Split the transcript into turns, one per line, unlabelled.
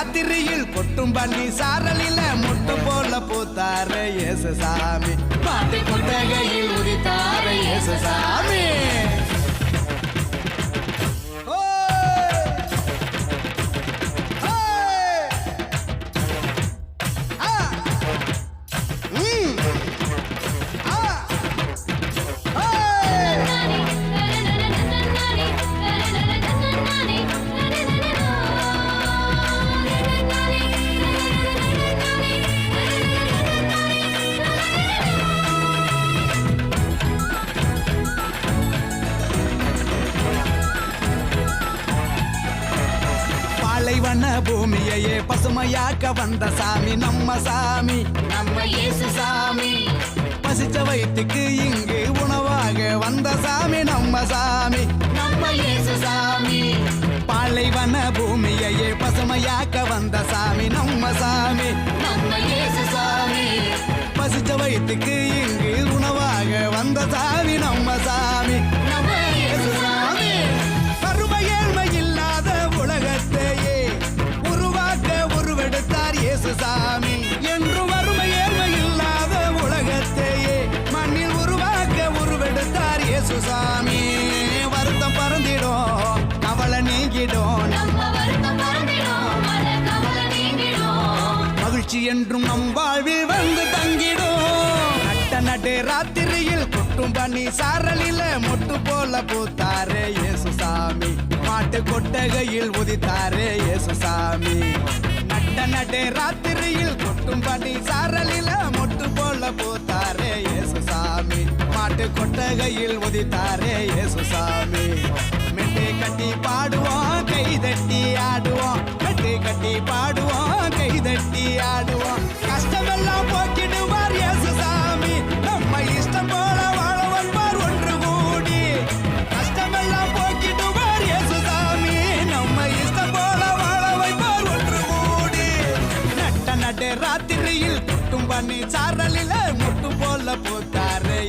ராத்திரியில் கொட்டும் பண்ணி சாரலில முட்டு போல பூத்தார இயேசுசாமி மாட்டு கொட்டகையில் உதித்தார இயேசுசாமி பாலைவன பூமியையே பசுமையாக்க வந்த சாமி நம்ம சாமி நம்ம இயேசுசாமி பசிச்ச வயிற்றுக்கு இங்கு உணவாக வந்த சாமி நம்ம சாமி நம்ம இயேசுசாமி பாலைவன பூமியையே பசுமையாக்க வந்த சாமி நம்ம சாமி நம்ம இயேசுசாமி பசிச்ச வயிற்றுக்கு இங்கு உணவாக வந்த சாமி நம்ம சாமி நம்ம இயேசுசாமி கருமை ஏழ்மை இல்லாத உலகத்தையே உருவாக்க உருவெடுத்தார் இயேசுசாமி என்று வறுமை ஏழ்மை இல்லாத உலகத்தையே மண்ணில் உருவாக்க உருவெடுத்தார் இயேசுசாமி வருத்தம் பறந்திடும் கவலை நீங்கிடும் மகிழ்ச்சி என்றும் நம் வாழ்வில் வந்து தங்கிடும் நட்டு ராத்திரியில் கொட்டும் பண்ணி சாரலில மொட்டு போல பூத்தாரே இயேசுசாமி மாட்டு கொட்டகையில் உதித்தாரே இயேசுசாமி நட்டு ராத்திரியில் கொட்டும் பண்ணி சாரலில மொட்டு போல பூத்தாரே இயேசுசாமி மாட்டு கொட்டகையில் உதித்தாரே இயேசுசாமி மெட்டு கட்டி பாடுவோம் கை தட்டி ஆடுவோம் மெட்டு கட்டி பாடுவோம் கை தட்டி ஆடுவோம் கஷ்டமெல்லாம் போக்கிடுவார் இயேசுசாமி நம்ம இஷ்டம் போல வாழ வந்தார் ஒன்று கூடி கஷ்டமெல்லாம் போக்கிடுவார் இயேசுசாமி நம்ம இஷ்டம் போல வாழ வைப்பார் ஒன்று கூடி நட்டு ராத்திரியில் கொட்டும் பண்ணி சாரலில முட்டு போல பூத்தாரு